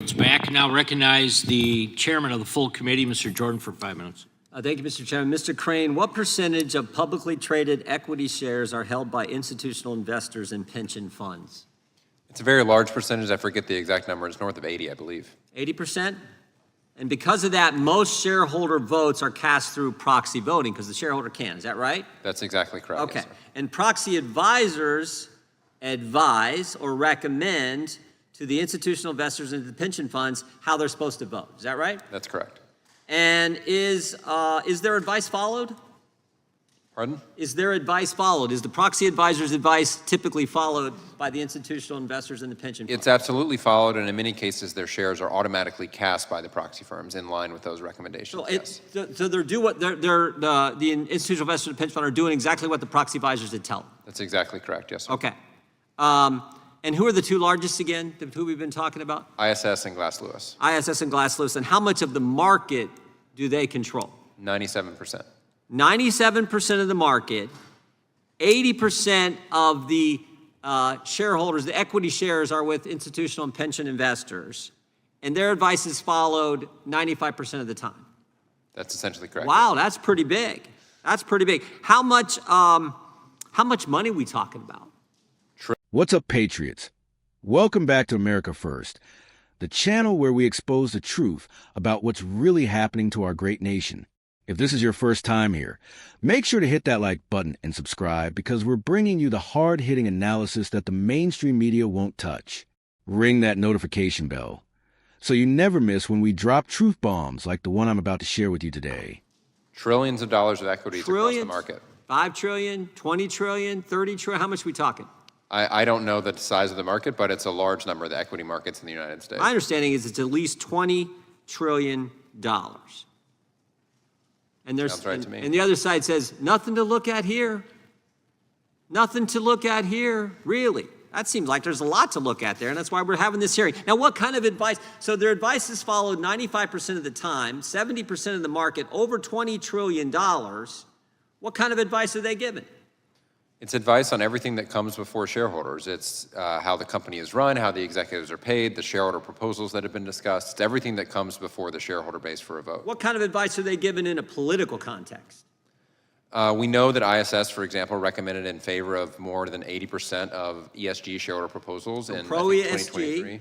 It's back. Now recognize the chairman of the full committee, Mr. Jordan, for 5 minutes. Thank you, Mr. Chairman. Mr. Crane, what percentage of publicly traded equity shares are held by institutional investors and pension funds? It's a very large percentage. I forget the exact number. It's north of 80, I believe. 80%? And because of that, most shareholder votes are cast through proxy voting because the shareholder can. Is that right? That's exactly correct. Okay. Yes, sir. And proxy advisors advise or recommend to the institutional investors and the pension funds how they're supposed to vote. Is that right? That's correct. And is their advice followed? Pardon? Is their advice followed? Is the proxy advisor's advice typically followed by the institutional investors and the pension funds? It's absolutely followed, and in many cases, their shares are automatically cast by the proxy firms in line with those recommendations. So, so they're the institutional investors and pension fund are doing exactly what the proxy advisors did tell them. That's exactly correct. Yes, sir. Okay. And who are the two largest again, who we've been talking about? ISS and Glass Lewis. ISS and Glass Lewis. And how much of the market do they control? 97%. 97% of the market, 80% of the shareholders, the equity shares are with institutional and pension investors, and their advice is followed 95% of the time. That's essentially correct. Wow, that's pretty big. That's pretty big. How much money are we talking about? What's up, Patriots? Welcome back to America First, the channel where we expose the truth about what's really happening to our great nation. If this is your first time here, make sure to hit that like button and subscribe because we're bringing you the hard-hitting analysis that the mainstream media won't touch. Ring that notification bell so you never miss when we drop truth bombs like the one I'm about to share with you today. Trillions of dollars of equities across the market. 5 trillion, 20 trillion, 30 trillion, how much are we talking? I don't know the size of the market, but it's a large number of the equity markets in the United States. My understanding is it's at least $20 trillion. And there's, sounds right to me. And the other side says, nothing to look at here. Nothing to look at here, really. That seems like there's a lot to look at there, and that's why we're having this hearing. Now, what kind of advice? So their advice is followed 95% of the time, 70% of the market, over $20 trillion. What kind of advice are they giving? It's advice on everything that comes before shareholders. It's how the company is run, how the executives are paid, the shareholder proposals that have been discussed. It's everything that comes before the shareholder base for a vote. What kind of advice are they given in a political context? We know that ISS, for example, recommended in favor of more than 80% of ESG shareholder proposals So in pro-ESG, 2023.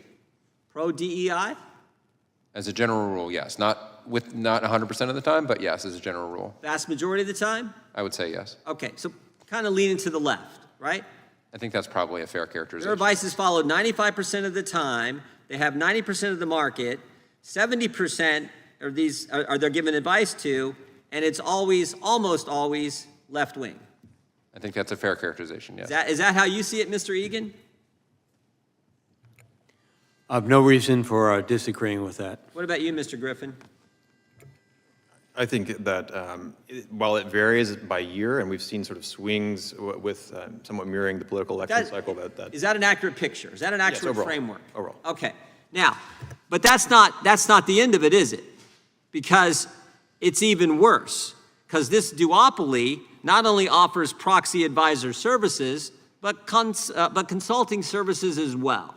Pro-DEI? As a general rule, yes. Not 100% of the time, but yes, as a general rule. Vast majority of the time? I would say yes. Okay, so kind of leaning to the left, right? I think that's probably a fair characterization. Their advice is followed 95% of the time. They have 90% of the market. 70% of these are they're given advice to, and it's always, almost always, left wing. I think that's a fair characterization, yes. Is that how you see it, Mr. Egan? I have no reason for disagreeing with that. What about you, Mr. Griffin? I think that while it varies by year, and we've seen sort of swings with somewhat mirroring the political election cycle, Is that an accurate picture? Is that an accurate overall, framework? Overall. Okay. Now, but that's not the end of it, is it? Because it's even worse. Because this duopoly not only offers proxy advisor services, but consulting services as well.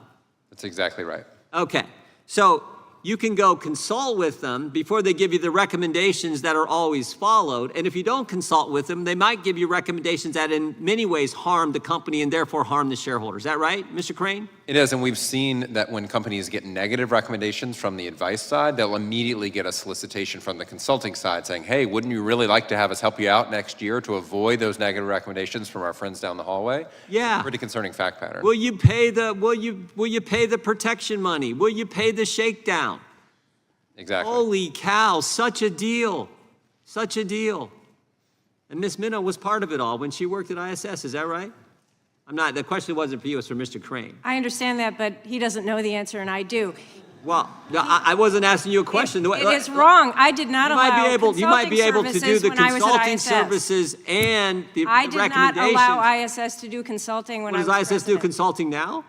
That's exactly right. Okay. So you can go consult with them before they give you the recommendations that are always followed. And if you don't consult with them, they might give you recommendations that in many ways harm the company and therefore harm the shareholders. Is that right, Mr. Crane? It is, and we've seen that when companies get negative recommendations from the advice side, they'll immediately get a solicitation from the consulting side saying, hey, wouldn't you really like to have us help you out next year to avoid those negative recommendations from our friends down the hallway? Yeah. Pretty concerning fact pattern. Will you pay the protection money? Will you pay the shakedown? Exactly. Holy cow, such a deal. Such a deal. And Ms. Minow was part of it all when she worked at ISS, is that right? The question wasn't for you, it's for Mr. Crane. I understand that, but he doesn't know the answer, and I do. Well, no, I wasn't asking you a question. It is wrong. I did not allow You might be able to do the consulting services services and the recommendations. I did not allow ISS to do consulting when I was What, does ISS do president. consulting now?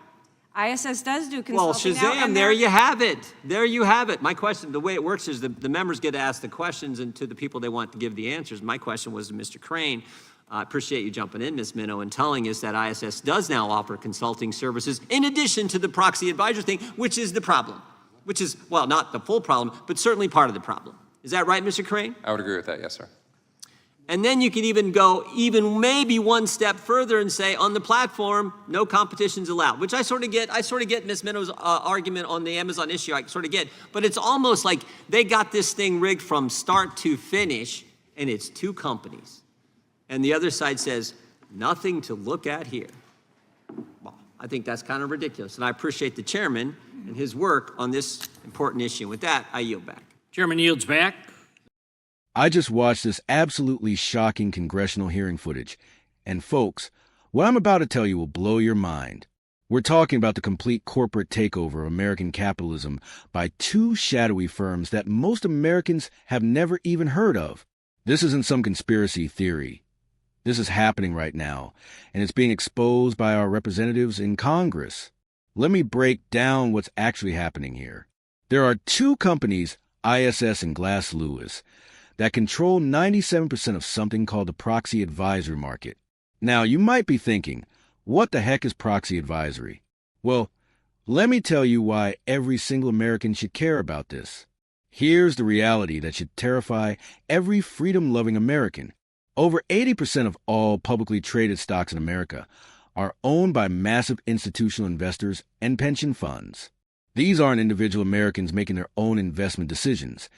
ISS does do consulting Well, now, Shazam, and there you have it. There you have it. My question, the way it works is the members get to ask the questions and to the people they want to give the answers. My question was to Mr. Crane. I appreciate you jumping in, Ms. Minow, and telling us that ISS does now offer consulting services in addition to the proxy advisor thing, which is the problem. which is, well, not the full problem, but certainly part of the problem. Is that right, Mr. Crane? I would agree with that, yes, sir. And then you can even go maybe one step further and say on the platform, no competition's allowed, which I sort of get Ms. Minnow's argument on the Amazon issue, I sort of get, but it's almost like they got this thing rigged from start to finish, and it's two companies. And the other side says, nothing to look at here. Well, I think that's kind of ridiculous, and I appreciate the chairman and his work on this important issue. With that, I yield back. Chairman yields back. I just watched this absolutely shocking congressional hearing footage. And folks, what I'm about to tell you will blow your mind. We're talking about the complete corporate takeover of American capitalism by two shadowy firms that most Americans have never even heard of. This isn't some conspiracy theory. This is happening right now, and it's being exposed by our representatives in Congress. Let me break down what's actually happening here. There are two companies, ISS and Glass Lewis, that control 97% of something called the proxy advisory market. Now, you might be thinking, what the heck is proxy advisory? Well, let me tell you why every single American should care about this. Here's the reality that should terrify every freedom-loving American. Over 80% of all publicly traded stocks in America are owned by massive institutional investors and pension funds. These aren't individual Americans making their own investment decisions.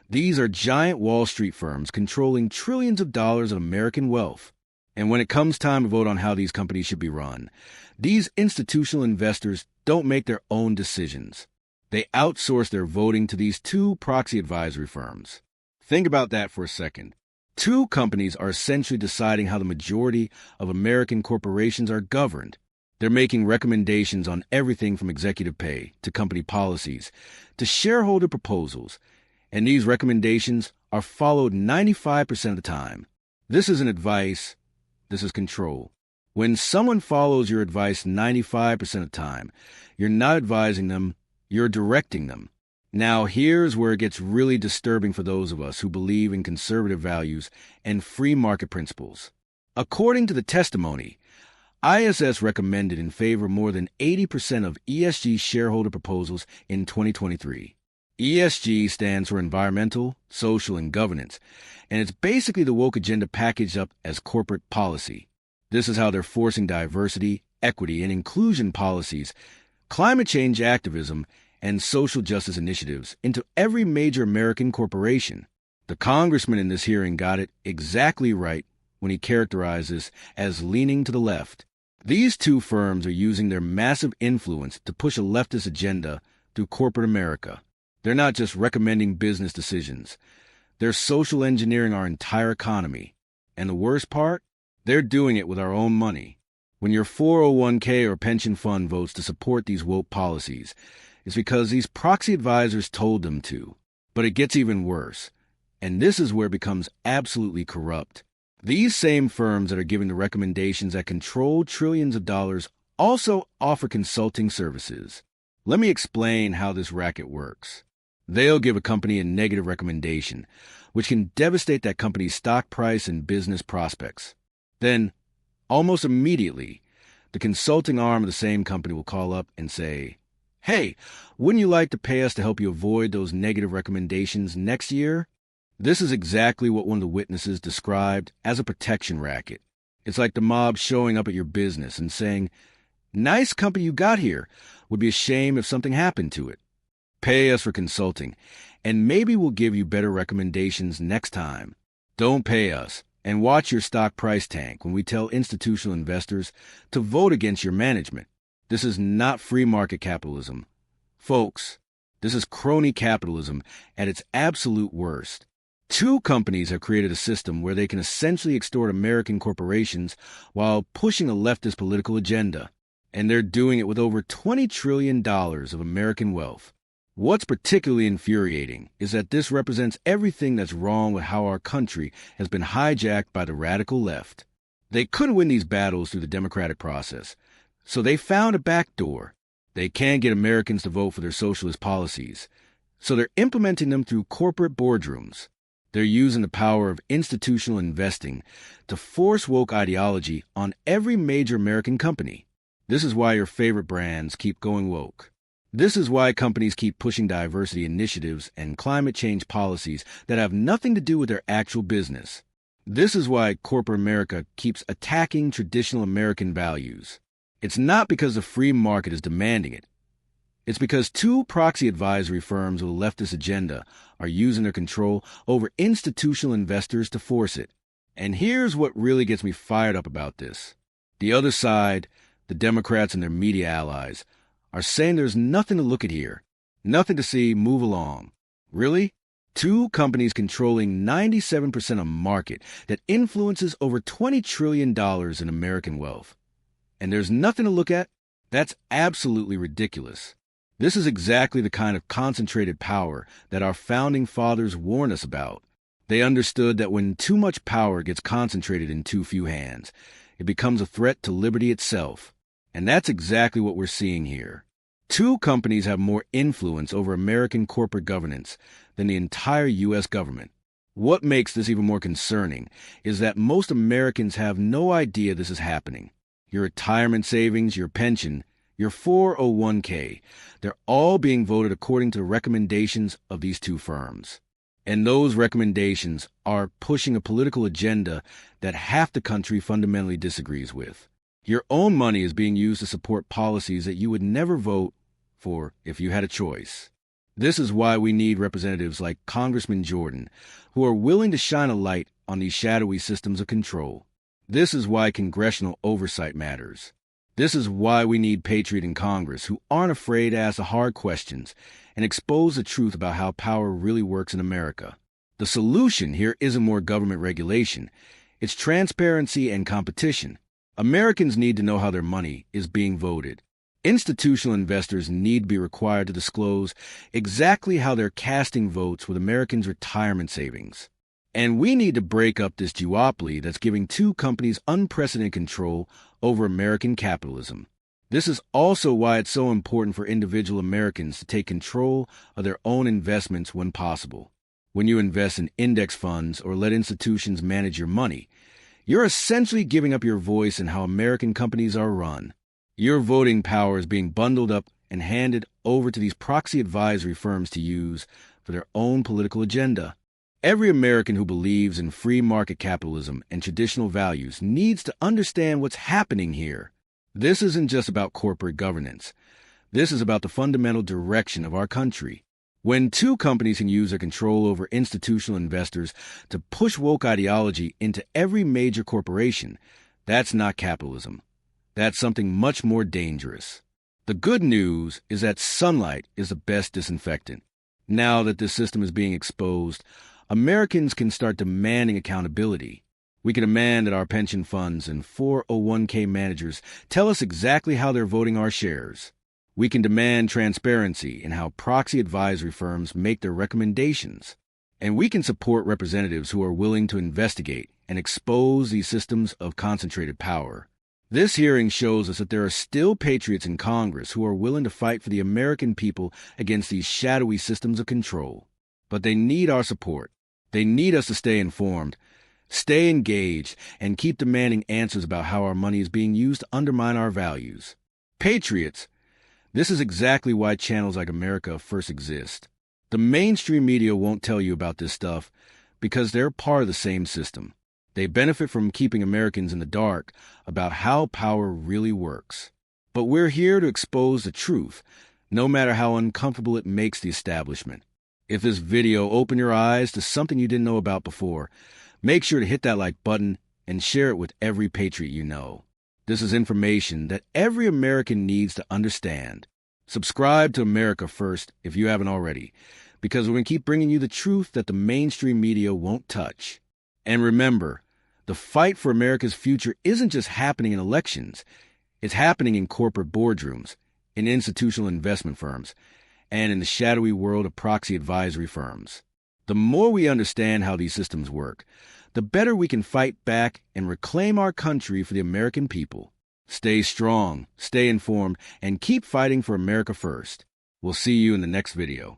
These are giant Wall Street firms controlling trillions of dollars of American wealth. And when it comes time to vote on how these companies should be run, these institutional investors don't make their own decisions. They outsource their voting to these two proxy advisory firms. Think about that for a second. Two companies are essentially deciding how the majority of American corporations are governed. They're making recommendations on everything from executive pay to company policies to shareholder proposals, and these recommendations are followed 95% of the time. This isn't advice, this is control. When someone follows your advice 95% of the time, you're not advising them, you're directing them. Now, here's where it gets really disturbing for those of us who believe in conservative values and free market principles. According to the testimony, ISS recommended in favor of more than 80% of ESG shareholder proposals in 2023. ESG stands for environmental, social, and governance, and it's basically the woke agenda packaged up as corporate policy. This is how they're forcing diversity, equity, and inclusion policies, climate change activism, and social justice initiatives into every major American corporation. The congressman in this hearing got it exactly right when he characterized this as leaning to the left. These two firms are using their massive influence to push a leftist agenda through corporate America. They're not just recommending business decisions. They're social engineering our entire economy. And the worst part? They're doing it with our own money. When your 401k or pension fund votes to support these woke policies, it's because these proxy advisors told them to. But it gets even worse. And this is where it becomes absolutely corrupt. These same firms that are giving the recommendations that control trillions of dollars also offer consulting services. Let me explain how this racket works. They'll give a company a negative recommendation, which can devastate that company's stock price and business prospects. Then, almost immediately, the consulting arm of the same company will call up and say, "Hey, wouldn't you like to pay us to help you avoid those negative recommendations next year?" This is exactly what one of the witnesses described as a protection racket. It's like the mob showing up at your business and saying, "Nice company you got here. Would be a shame if something happened to it. Pay us for consulting, and maybe we'll give you better recommendations next time. Don't pay us, and watch your stock price tank when we tell institutional investors to vote against your management." This is not free market capitalism. Folks, this is crony capitalism at its absolute worst. Two companies have created a system where they can essentially extort American corporations while pushing a leftist political agenda. And they're doing it with over $20 trillion of American wealth. What's particularly infuriating is that this represents everything that's wrong with how our country has been hijacked by the radical left. They couldn't win these battles through the democratic process, so they found a backdoor. They can't get Americans to vote for their socialist policies, so they're implementing them through corporate boardrooms. They're using the power of institutional investing to force woke ideology on every major American company. This is why your favorite brands keep going woke. This is why companies keep pushing diversity initiatives and climate change policies that have nothing to do with their actual business. This is why corporate America keeps attacking traditional American values. It's not because the free market is demanding it. It's because two proxy advisory firms with a leftist agenda are using their control over institutional investors to force it. And here's what really gets me fired up about this. The other side, the Democrats and their media allies, are saying there's nothing to look at here, nothing to see, move along. Really? Two companies controlling 97% of a market that influences over $20 trillion in American wealth. And there's nothing to look at? That's absolutely ridiculous. This is exactly the kind of concentrated power that our founding fathers warned us about. They understood that when too much power gets concentrated in too few hands, it becomes a threat to liberty itself. And that's exactly what we're seeing here. Two companies have more influence over American corporate governance than the entire U.S. government. What makes this even more concerning is that most Americans have no idea this is happening. Your retirement savings, your pension, your 401k, they're all being voted according to the recommendations of these two firms. And those recommendations are pushing a political agenda that half the country fundamentally disagrees with. Your own money is being used to support policies that you would never vote for if you had a choice. This is why we need representatives like Congressman Jordan, who are willing to shine a light on these shadowy systems of control. This is why congressional oversight matters. This is why we need patriots in Congress who aren't afraid to ask the hard questions and expose the truth about how power really works in America. The solution here isn't more government regulation. It's transparency and competition. Americans need to know how their money is being voted. Institutional investors need to be required to disclose exactly how they're casting votes with Americans' retirement savings. And we need to break up this duopoly that's giving two companies unprecedented control over American capitalism. This is also why it's so important for individual Americans to take control of their own investments when possible. When you invest in index funds or let institutions manage your money, you're essentially giving up your voice in how American companies are run. Your voting power is being bundled up and handed over to these proxy advisory firms to use for their own political agenda. Every American who believes in free market capitalism and traditional values needs to understand what's happening here. This isn't just about corporate governance. This is about the fundamental direction of our country. When two companies can use their control over institutional investors to push woke ideology into every major corporation, that's not capitalism. That's something much more dangerous. The good news is that sunlight is the best disinfectant. Now that this system is being exposed, Americans can start demanding accountability. We can demand that our pension funds and 401k managers tell us exactly how they're voting our shares. We can demand transparency in how proxy advisory firms make their recommendations. And we can support representatives who are willing to investigate and expose these systems of concentrated power. This hearing shows us that there are still patriots in Congress who are willing to fight for the American people against these shadowy systems of control. But they need our support. They need us to stay informed, stay engaged, and keep demanding answers about how our money is being used to undermine our values. Patriots, this is exactly why channels like America First exist. The mainstream media won't tell you about this stuff because they're part of the same system. They benefit from keeping Americans in the dark about how power really works. But we're here to expose the truth, no matter how uncomfortable it makes the establishment. If this video opened your eyes to something you didn't know about before, make sure to hit that like button and share it with every patriot you know. This is information that every American needs to understand. Subscribe to America First if you haven't already, because we're going to keep bringing you the truth that the mainstream media won't touch. And remember, the fight for America's future isn't just happening in elections. It's happening in corporate boardrooms, in institutional investment firms, and in the shadowy world of proxy advisory firms. The more we understand how these systems work, the better we can fight back and reclaim our country for the American people. Stay strong, stay informed, and keep fighting for America First. We'll see you in the next video.